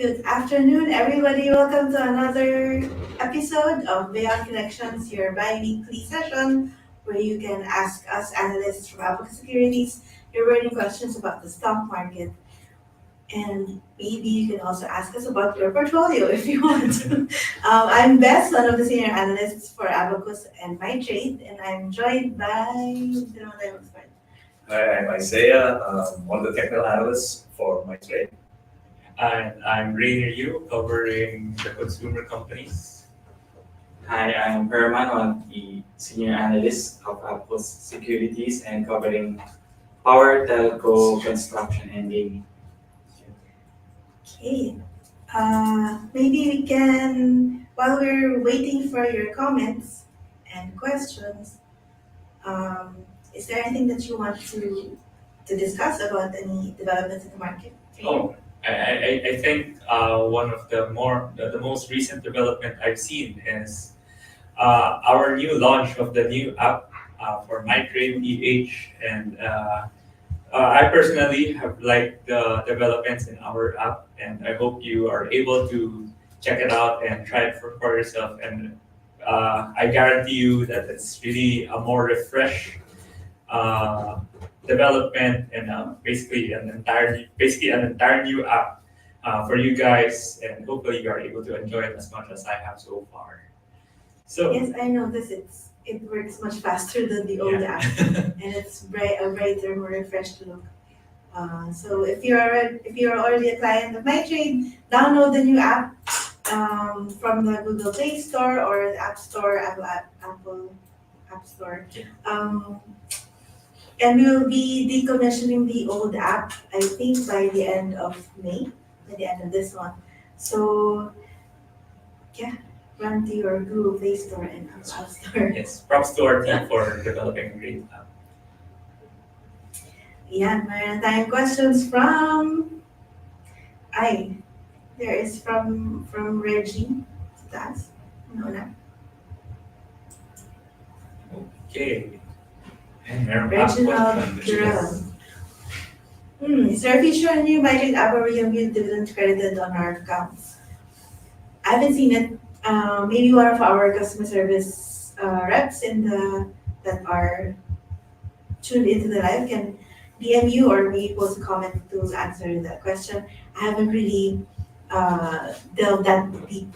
Good afternoon, everybody. Welcome to another episode of Beyond Connections, your bi-weekly session where you can ask us analysts from Africa Securities your burning questions about the stock market. And maybe you can also ask us about your portfolio if you want to. I'm Bess, one of the senior analysts for Abacus and MyTrade, and I'm joined by Hi, I'm Isaiah, one of the technical analysts for MyTrade. And I'm Rainer Yu, covering the consumer companies. Hi, I'm Herman, one of the senior analysts of Apple's Securities and covering power, telco, construction, and gaming. Okay. Maybe we can, while we're waiting for your comments and questions, is there anything that you want to discuss about any developments in the market? Oh, I think one of the most recent development I've seen is our new launch of the new app for MyTrade EH, and I personally have liked the developments in our app, and I hope you are able to check it out and try it for yourself. And I guarantee you that it's really a more refreshed development and basically an entire new app for you guys, and hopefully you are able to enjoy it as much as I have so far. So Yes, I noticed it works much faster than the old yeah. app, and it's a brighter, more refreshed look. So if you're already a client of MyTrade, download the new app from the Google Play Store or the App Store, Apple App Store. And we will be decommissioning the old app, I think, by the end of May, by the end of this one. So, yeah, run to your Google Play Store and App Store. Yes, props to our team for developing a great app. Yan, mayroon tayong questions from, there is from Reggie. That's, no na. Okay. And meron pa ako Reginald question. Durrell. Is there a feature on new MyTrade app where we can view dividends credited on our accounts? I haven't seen it. Maybe one of our customer service reps that are tuned into the live can DM you or maybe post a comment to answer that question. I haven't really delved that deep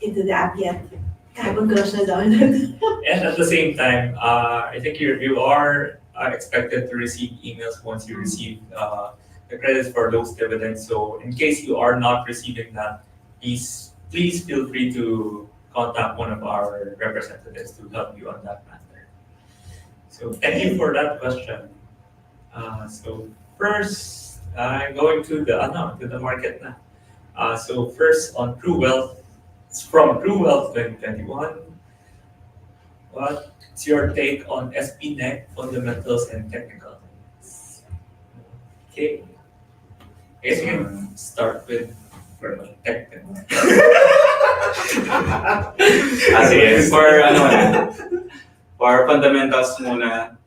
into the app yet. Habang ko siya download. And at the same time, I think you are expected to receive emails once you receive the credits for those dividends. So in case you are not receiving that, please feel free to contact one of our representatives to help you on that matter. So thank you for that question. So first, I'm going to the market na. So first on True Wealth. It's from True Wealth 2021. What's your take on SPNet fundamentals and technical? Okay. I guess we can start with technical. Sige, for fundamentals muna,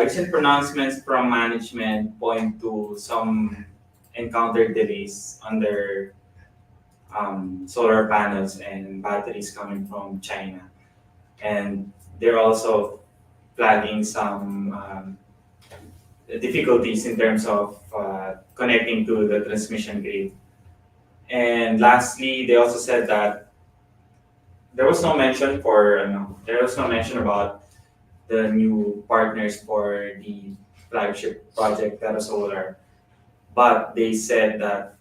recent pronouncements from management point to some encountered delays on their solar panels and batteries coming from China. And they're also flagging some difficulties in terms of connecting to the transmission grid. And lastly, they also said that there was no mention about the new partners for the flagship project Terra Solar, but they said that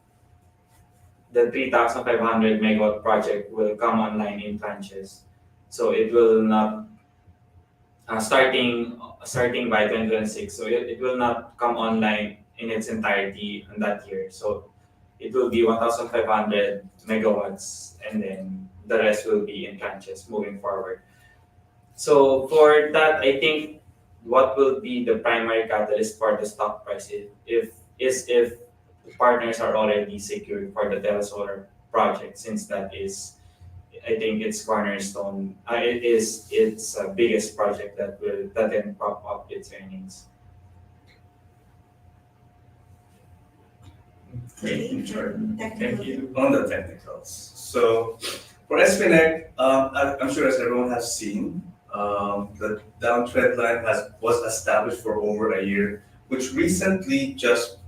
the 3,500 megawatt project will come online in tranches. So it will not starting by 2026. So it will not come online in its entirety in that year. So it will be 1,500 megawatts, and then the rest will be in tranches moving forward. So for that, I think what will be the primary catalyst for the stock price if the partners are already secured for the Terra Solar project, since that is, I think, its cornerstone. It is its biggest project that can prop up its earnings. Okay, Sure. Thank technical. you. On the technicals. So for SPNEC, I'm sure as everyone has seen, the downtrend line was established for over a year, which recently just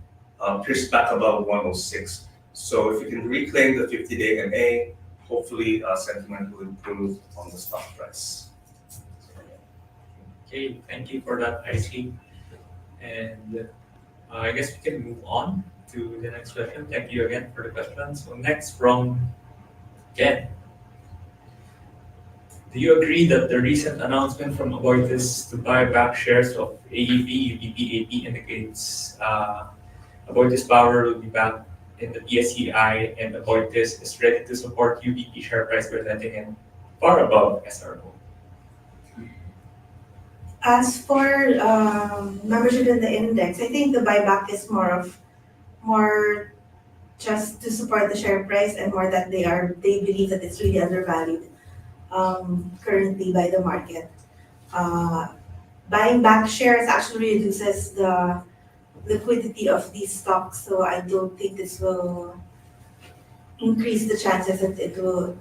pierced back above 106. So if you can reclaim the 50-day MA, hopefully sentiment will improve on the stock price. Okay, thank you for that, IC. And I guess we can move on to the next question. Thank you again for the question. So next from Ken. Do you agree that the recent announcement from Aboitiz to buy back shares of AEV, UBP, indicates Aboitiz Power will be back in the PSCI and Aboitiz is ready to support UBP share price by letting in far above SRO? As for membership in the index, I think the buyback is more just to support the share price and more that they believe that it's really undervalued currently by the market. Buying back shares actually reduces the liquidity of these stocks, so I don't think this will increase the chances that it will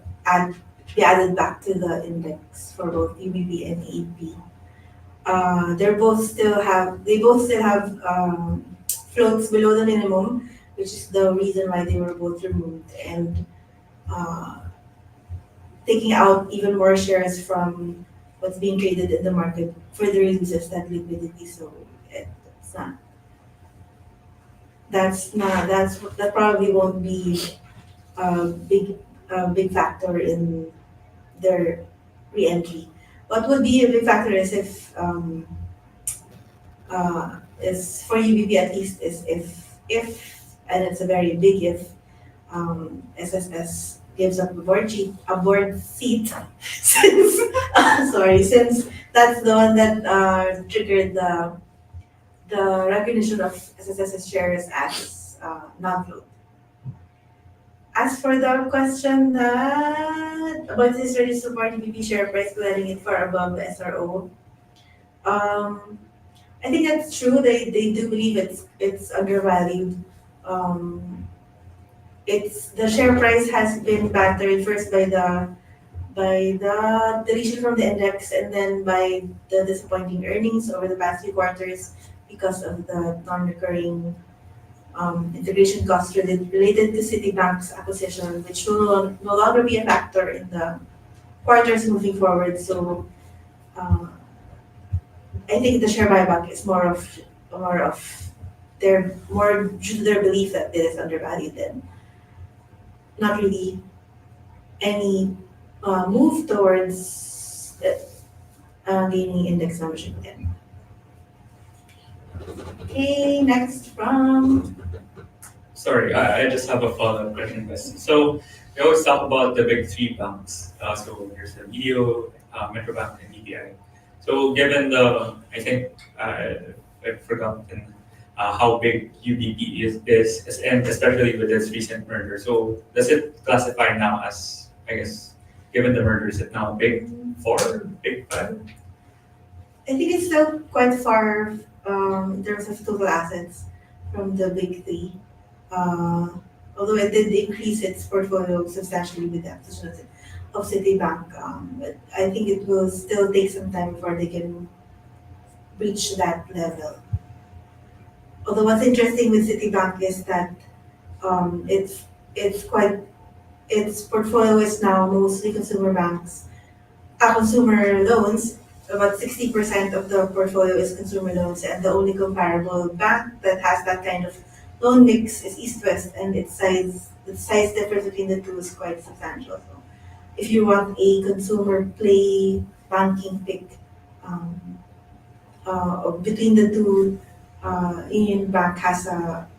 be added back to the index for both UBP and AEP. They both still have floats below the minimum, which is the reason why they were both removed, and taking out even more shares from what's being traded in the market further reduces that liquidity. So it's not. That probably won't be a big factor in their re-entry. What would be a big factor is is for UBP at least is if and it's a very big if SSS gives up a board seat since since that's the one that triggered the recognition of SSS's shares as non-float. As for the question that about this ready to support UBP share price letting it far above the SRO, I think that's true. They do believe it's undervalued. It's the share price has been battered first by the deletion from the index and then by the disappointing earnings over the past few quarters because of the non-recurring integration costs related to Citibank's acquisition, which will no longer be a factor in the quarters moving forward. So I think the share buyback is more of more due to their belief that it is undervalued and not really any move towards gaining index membership again. Okay, next from Sorry, I just have a follow-up question. So we always talk about the big three banks. So there's the BDO, Metrobank, and BPI. So given I think I've forgotten how big UBP is, and especially with this recent merger. So does it classify now as, I guess, given the merger, is it now big four, big five? I think it's still quite far in terms of total assets from the big three. Although it did increase its portfolio substantially with the acquisition of Citibank, but I think it will still take some time before they can reach that level. Although what's interesting with Citibank is that its portfolio is now mostly consumer loans. About 60% of the portfolio is consumer loans, and the only comparable bank that has that kind of loan mix is East West, and the size difference between the two is quite substantial. So if you want a consumer play banking pick between the two, Union Bank has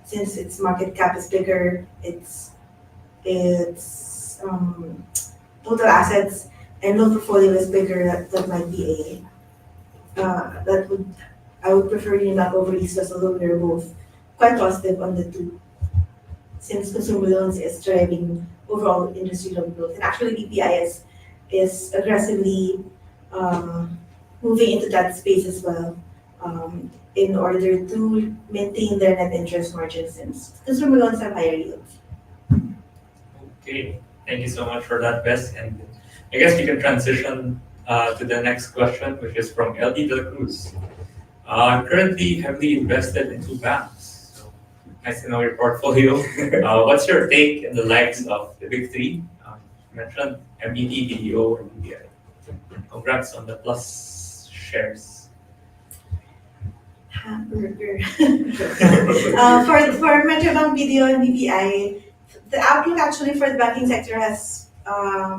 since its market cap is bigger, its total assets and loan portfolio is bigger. That might be I would prefer Union Bank over East West, although they're both quite positive on the two, since consumer loans is driving overall industry loan growth. And actually BPI is aggressively moving into that space as well. in order to maintain their net interest margin since consumer loans have higher yields. Okay, thank you so much for that, Bess. And I guess we can transition to the next question, which is from LD De La Cruz. I'm currently heavily invested into banks. So nice to know your portfolio. What's your take in the likes of the big three? You mentioned MED, BDO, and BPI. Congrats on the plus shares. Hamburger. For Metrobank, BDO, and BPI, the outlook actually for the banking sector has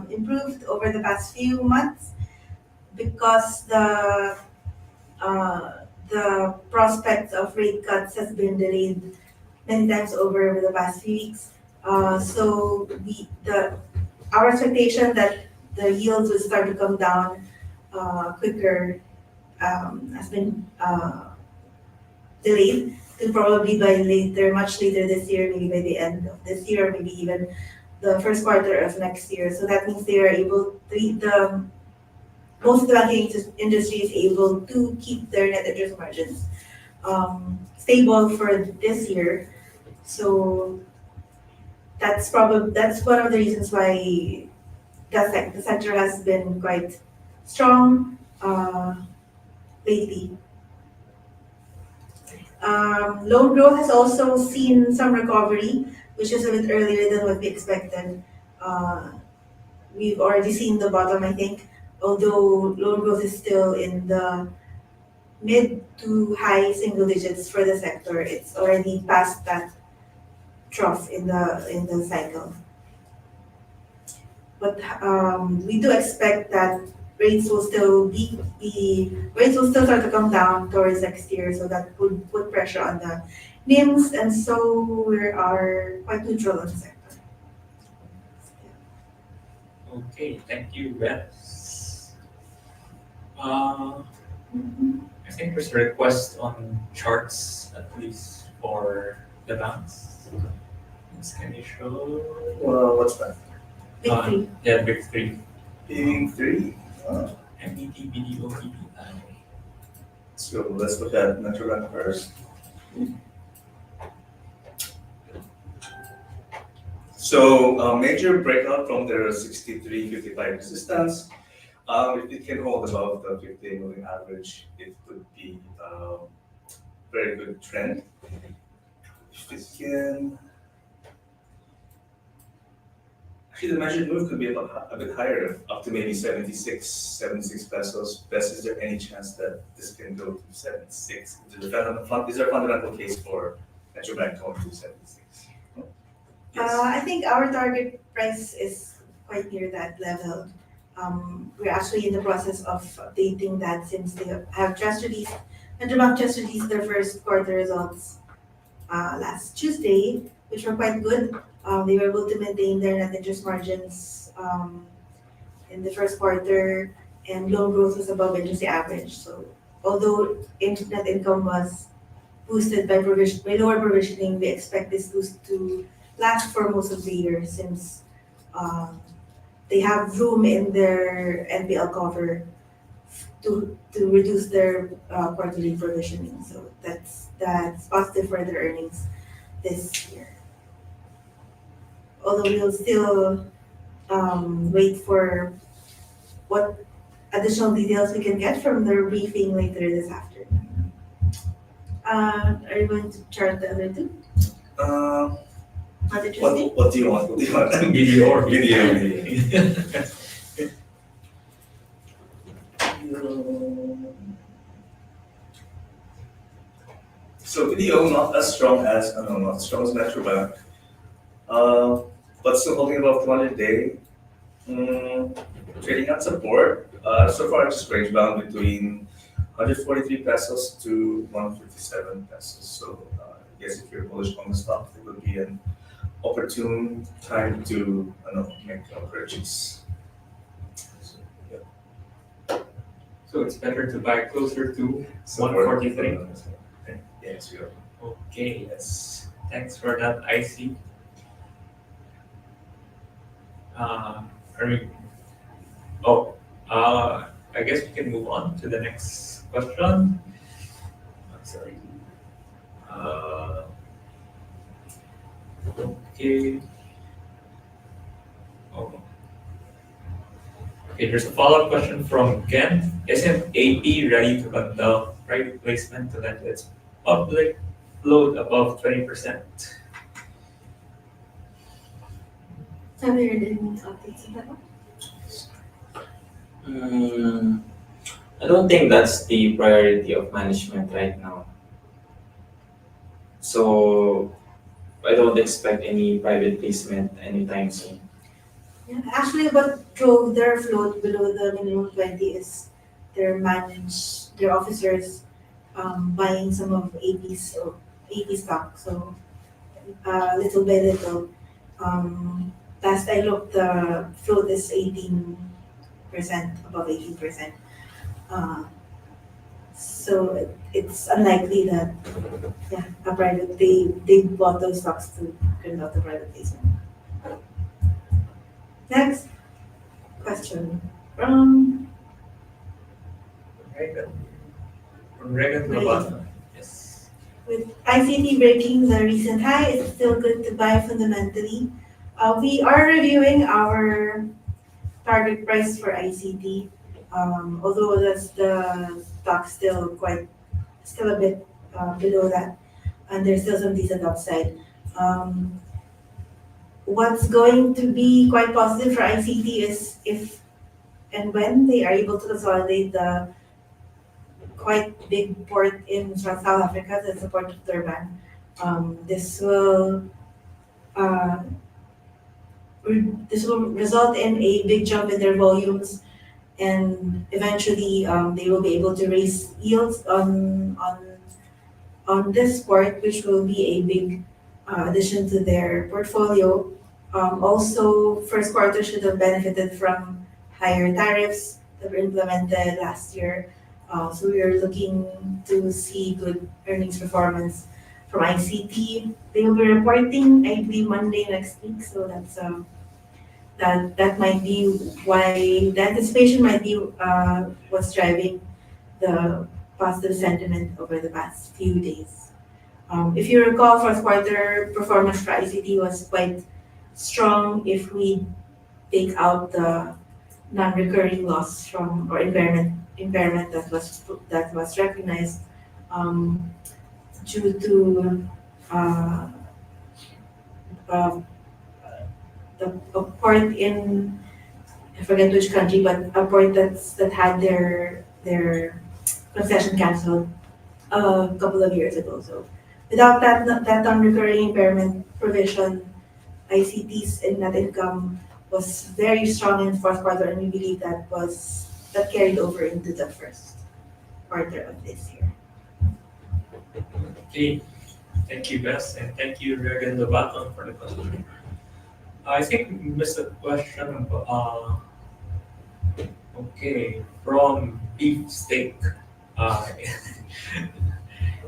improved over the past few months because the prospect of rate cuts has been delayed many times over the past few weeks. So our expectation that the yields will start to come down quicker has been delayed to probably by later, much later this year, maybe by the end of this year, or maybe even the first quarter of next year. So that means they are able to, most of the banking industry is able to keep their net interest margins stable for this year. So that's one of the reasons why the sector has been quite strong lately. Loan growth has also seen some recovery, which is a bit earlier than what we expected. We've already seen the bottom, I think, although loan growth is still in the mid to high single digits for the sector. It's already past that trough in the cycle. But we do expect that rates will still start to come down towards next year, so that would put pressure on the NIMs, and so we are quite neutral on the sector. Okay, thank you, Bess. I think there's a request on charts, at least for the banks. Can you show? Well, what's that? Big three. Yeah, big three. Big three. MED, BDO, BPI. So let's look at Metrobank first. So major breakout from their 63.55 resistance. If it can hold above the 50 moving average, it would be very good trend. If it can, actually the measured move could be a bit higher, up to maybe 76 pesos. Best, is there any chance that this can go to 76? Is there a fundamental case for Metrobank going to 76? I think our target price is quite near that level. We're actually in the process of updating that since they have just released, Metrobank just released their first quarter results last Tuesday, which were quite good. They were able to maintain their net interest margins in the first quarter, and loan growth was above industry average. So although net income was boosted by lower provisioning, we expect this boost to last for most of the year since they have room in their NPL cover to reduce their quarterly provisioning. So that's positive for their earnings this year. Although we'll still wait for what additional details we can get from their briefing later this afternoon. Are you going to chart the other two? Not interesting? What do you want? What do you want? BDO or BDO. So video not as strong as not as strong as Metrobank, but still holding above 200 day. Trading at support. So far it's range bound between 143 pesos to 157 pesos. So I guess if you're bullish on the stock, it would be an opportune time to make a purchase. So, yeah. So it's better to buy closer to Support. 143. Yes, we are. Okay, yes. Thanks for that, IC. I guess we can move on to the next question. Sorry. Okay. Oh. Okay, there's a follow-up question from Ken. Isn't AP ready to conduct private placement to let its public float above 20%? Have you heard any updates on that one? I don't think that's the priority of management right now. So I don't expect any private placement anytime soon. Yeah, actually, what drove their float below the minimum 20 is their officers buying some of AP stock. So little by little, last I looked, the float is 18%, above 18%. Uh, so it's unlikely that they bought those stocks to conduct a private placement. Next question from Regan. From Regan Regan. Lobato. Yes. with ICT breaking the recent high, is it still good to buy fundamentally? We are reviewing our target price for ICT, although that's the stock still a bit below that, and there's still some decent upside. What's going to be quite positive for ICT is if and when they are able to consolidate the quite big port in South Africa, that's the port of Durban. This will uh, this will result in a big jump in their volumes, and eventually they will be able to raise yields on this port, which will be a big addition to their portfolio. Also, first quarter should have benefited from higher tariffs that were implemented last year. So we are looking to see good earnings performance from ICT. They will be reporting, I believe, Monday next week. So that might be why the anticipation might be what's driving the positive sentiment over the past few days. If you recall, fourth quarter performance for ICT was quite strong if we take out the non-recurring loss from or impairment that was recognized due to uh, uh, a port in I forget which country, but a port that had their concession canceled a couple of years ago. So without that non-recurring impairment provision, ICT's net income was very strong in fourth quarter, and we believe that carried over into the first quarter of this year. Okay. Thank you, Bess, and thank you, Regan Lobato, for the question. I think we missed a question. Okay, from Beef Steak.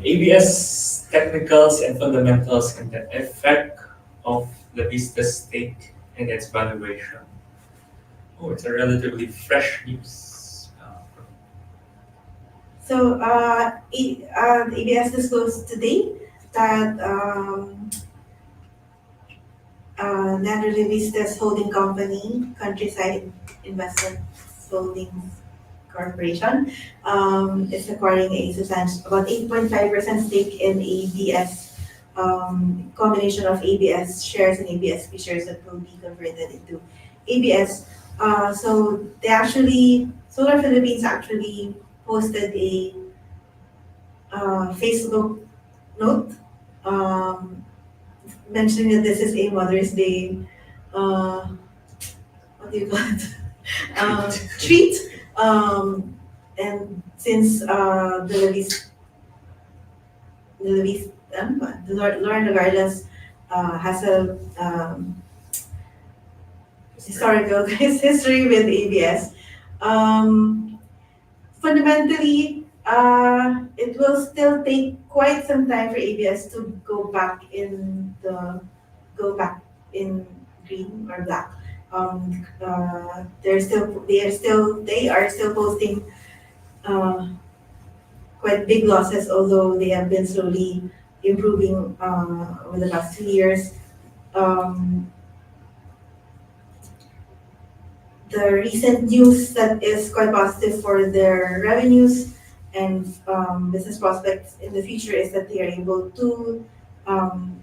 ABS technicals and fundamentals and the effect of the business stake and its valuation. Oh, it's a relatively fresh news. So ABS disclosed today that Land Revistas holding company, Countryside Investments Holdings Corporation, is acquiring a substantial about 8.5% stake in ABS, combination of ABS shares and ABSP shares that will be converted into ABS. So Solar Philippines actually posted a Facebook note mentioning that this is a Mother's Day, what do you call it? Treat. And since Lauren Lagardas has a historical history with ABS, fundamentally, it will still take quite some time for ABS to go back in green or black. They are still posting quite big losses, although they have been slowly improving over the past 2 years. Um, the recent news that is quite positive for their revenues and business prospects in the future is that they are able to um,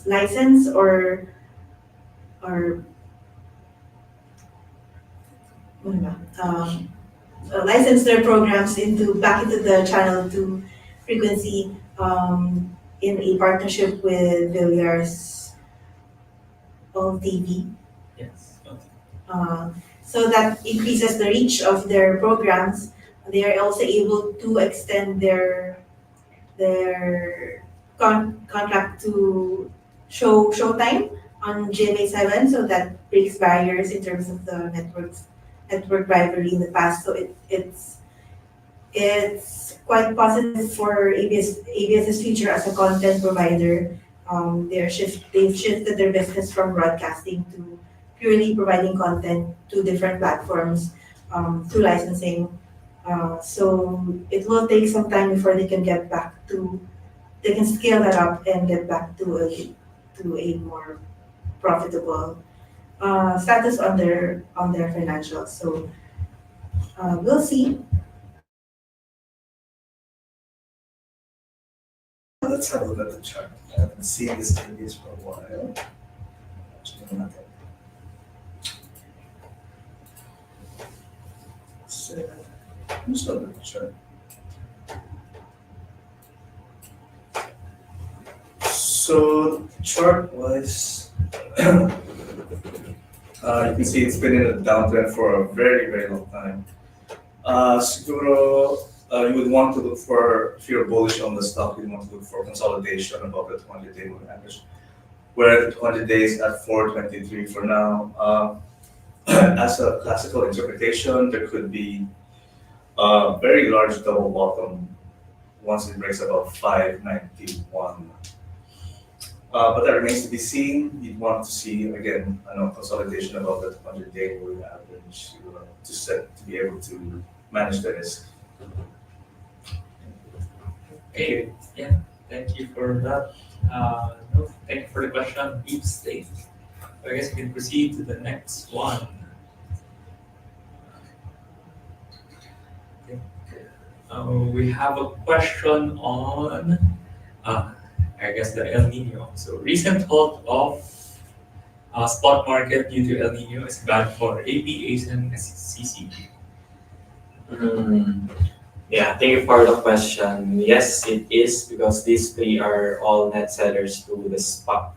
license or ano ba, license their programs back into the channel to frequency in a partnership with Villiers of TV. Yes. So that increases the reach of their programs. They are also able to extend their contract to showtime on GMA7, so that breaks barriers in terms of the network rivalry in the past. So it's quite positive for ABS's future as a content provider. They've shifted their business from broadcasting to purely providing content to different platforms through licensing. So it will take some time before they can scale that up and get back to a more profitable status on their financials. So we'll see. Let's have a look at the chart. I haven't seen this previous for a while. Actually, not that. So, I'm just looking at the chart. So chart wise, you can see it's been in a downtrend for a very, very long time. Siguro, you would want to look for, if you're bullish on the stock, you want to look for consolidation above the 20-day moving average. Where the 20 days at 423 for now. As a classical interpretation, there could be a very large double bottom once it breaks above 591. But that remains to be seen. You'd want to see again, consolidation above the 200-day moving average to be able to manage the risk. Okay, yeah, thank you for that. No, thank you for the question on deep state. So I guess we can proceed to the next one. Okay. We have a question on, I guess, the El Nino. So recent halt of spot market due to El Nino is bad for AP, ASIN, CCP. Yeah, thank you for the question. Yes, it is because these three are all net sellers to the spot.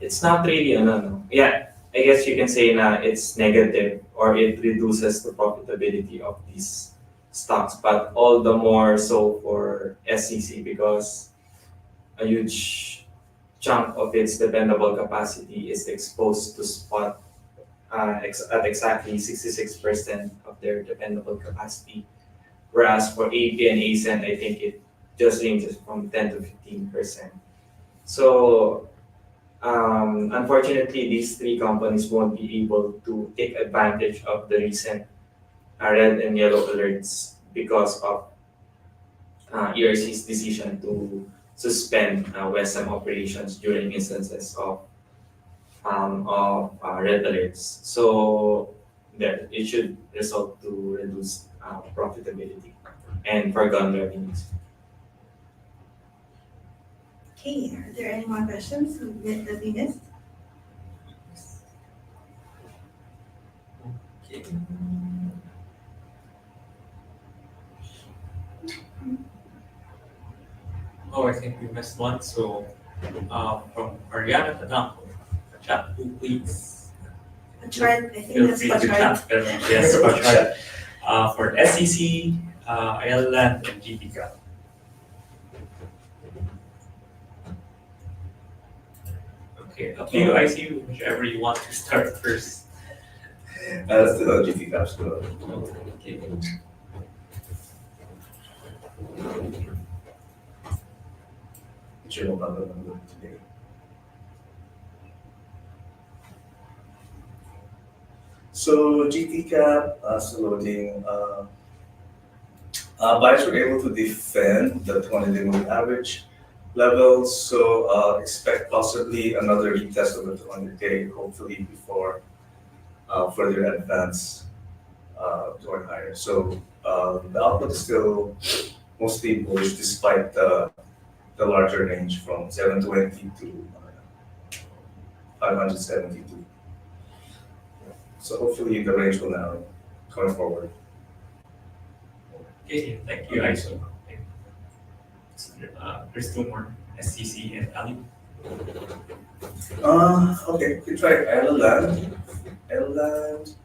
It's not really no. Yeah, I guess you can say na it's negative or it reduces the profitability of these stocks, but all the more so for SEC because a huge chunk of its dependable capacity is exposed to spot at exactly 66% of their dependable capacity. Whereas for AP and ASEN, I think it just ranges from 10 to 15%. So unfortunately, these three companies won't be able to take advantage of the recent red and yellow alerts because of ERC's decision to suspend WESM operations during instances of red alerts. So there, it should result to reduced profitability and foregone revenues. Okay, are there any more questions that we missed? Okay. Oh, I think we missed one. So from Ariana Tanako, chat who please. A chart, I think Feel that's free a to chart. chat. Yes, for chart. For SEC, Ireland, and GPCAP. Okay, up to you, ICU, whichever you want to start first. Let's do the GT caps. Okay. General number today. So GT cap, so loading. Buyers were able to defend the 20-day moving average level, so expect possibly another retest of the 200-day, hopefully before further advance toward higher. So the outlook is still mostly bullish despite the larger range from 720 to 572. So hopefully the range will narrow going forward. Okay, thank you, ISO. There's two more, SCC and Ali. Okay, we try Ireland. Ireland.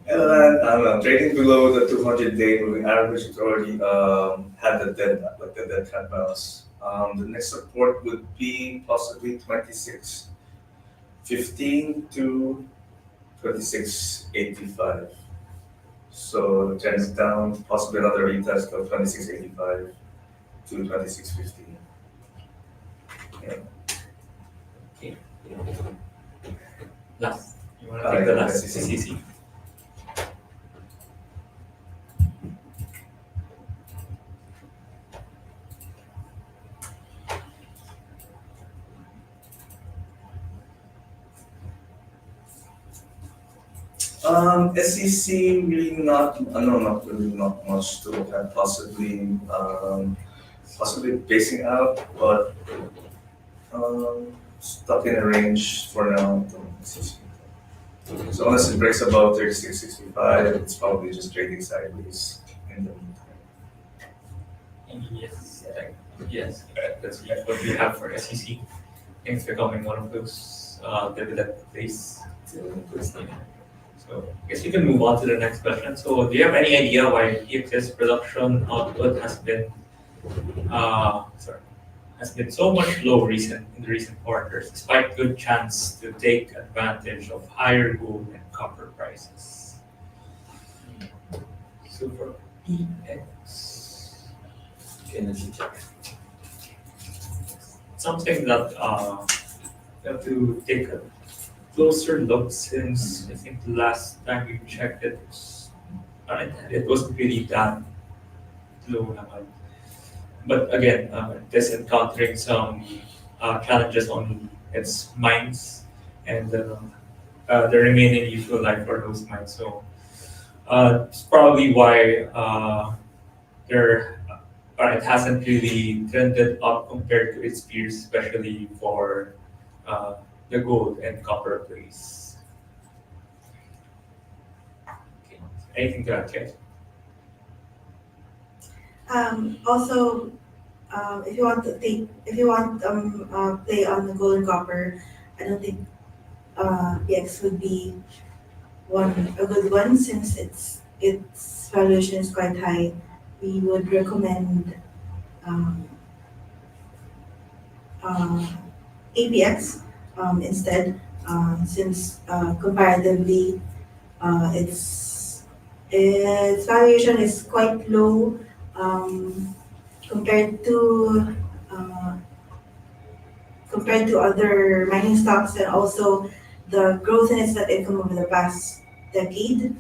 Ireland, I don't know, trading below the 200-day moving average, it's already had the dead cat bounce. The next support would be possibly 26.15 to 26.85. So the trend is down, possibly another retest of 26.85 to 26.15. Last, you want to take the yeah, last SCC. SCC? SEC really not, no, not really, not much to look at, possibly pacing out, but stuck in a range for now. So unless it breaks above 36.65, it's probably just trading sideways in the meantime. Yes, that's what we have for SEC. It's becoming one of those dividend plays. So I guess we can move on to the next question. So do you have any idea why EXS production output has been so much low in the recent quarters, despite good chance to take advantage of higher gold and copper prices? So for EX, something that we have to take a closer look, since I think the last time we checked it wasn't really that low naman. But again, it is encountering some challenges on its mines and the remaining useful life for those mines. So it's probably why it hasn't really trended up compared to its peers, especially for the gold and copper plays. Okay. Anything to add, guys? Also, if you want play on the gold and copper, I don't think PX would be a good one, since its valuation is quite high. We would recommend APX instead, since comparatively its valuation is quite low compared to other mining stocks, and also the growth in its net income over the past decade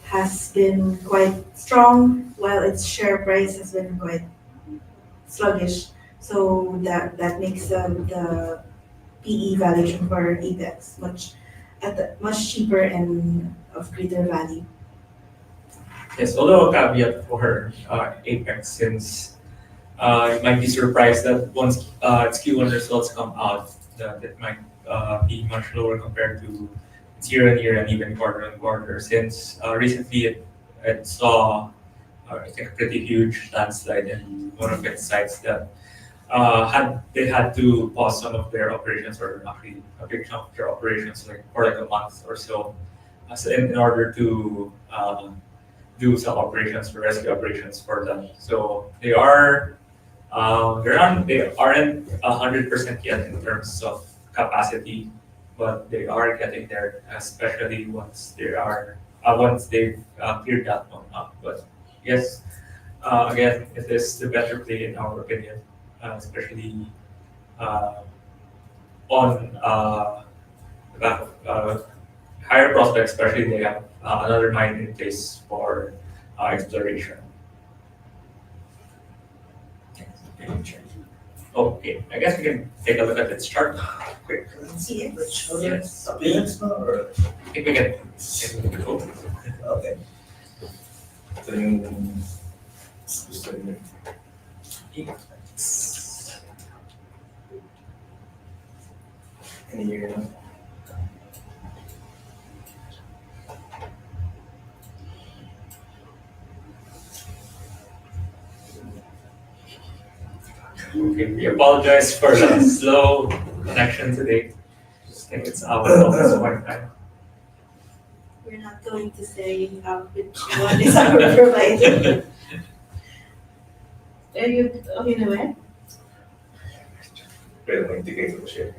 has been quite strong, while its share price has been quite sluggish. So that makes the PE valuation for APEX much cheaper and of greater value. Yes, although a caveat for Apex, since you might be surprised that once its Q1 results come out, that it might be much lower compared to its year-on-year and even quarter-on-quarter, since recently it saw I think a pretty huge landslide in one of its sites that they had to pause some of their operations, or actually a big chunk of their operations, for a month or so, in order to do some operations for rescue operations for them. So they aren't 100% yet in terms of capacity, but they are getting there, especially once they've cleared that one up. But yes, again, it is the better play in our opinion, especially on the back of higher prospects, especially they have another mine in place for exploration. Okay, I guess we can take a look at its chart quick. Yes. Yes. Appearance now, or? I think we can go. Okay. So you, just a minute. Any year now? Okay, we apologize for the slow connection today. I think it's our office Wi-Fi. We're not going to say which one is our provider. Are you okay naman? Pwede mo indicate ko siya.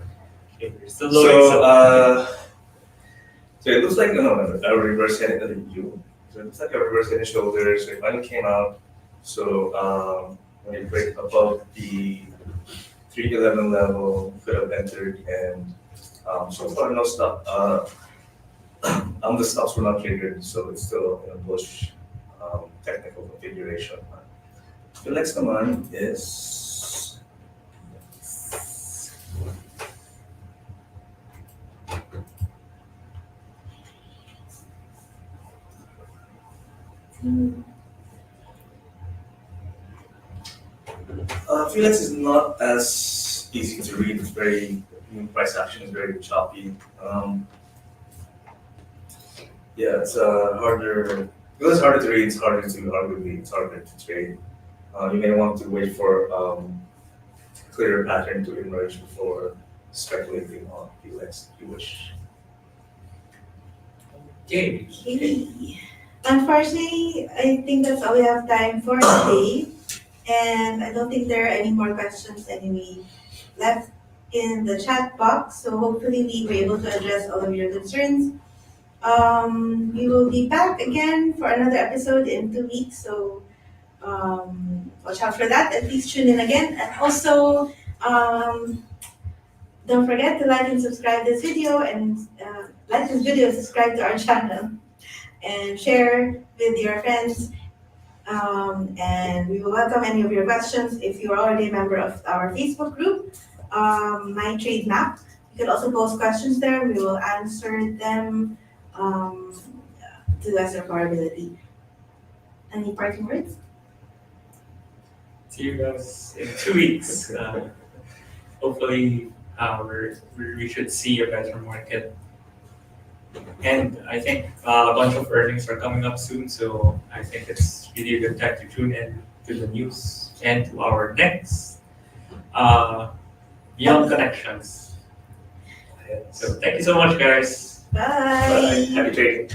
Okay, we're still loading. So it looks like a reverse head view. So it looks like a reverse head and shoulders. So it finally came out. So when you break above the 311 level, could have entered, and so far no stop. The stops were not triggered, so it's still in a bullish technical configuration. The next command is Felix is not as easy to read. It's very price action is very choppy. Yeah, it's harder. Because it's harder to read. It's harder to arguably. It's harder to trade. You may want to wait for clearer pattern to emerge before speculating on Felix if you wish. Okay. Okay. Unfortunately, I think that's all we have time for today. And I don't think there are any more questions anyway left in the chat box. So hopefully we were able to address all of your concerns. We will be back again for another episode in 2 weeks. So watch out for that and please tune in again. And also, don't forget to like and subscribe this video and subscribe to our channel and share with your friends. And we will welcome any of your questions if you are already a member of our Facebook group, MyTrade Map. You can also post questions there. We will answer them to the best of our ability. Any parting words? See you guys in 2 weeks. Hopefully, we should see a better market. And I think a bunch of earnings are coming up soon, so I think it's really a good time to tune in to the news and to our next Beyond Connections. So thank you so much, guys. Bye. Happy trading.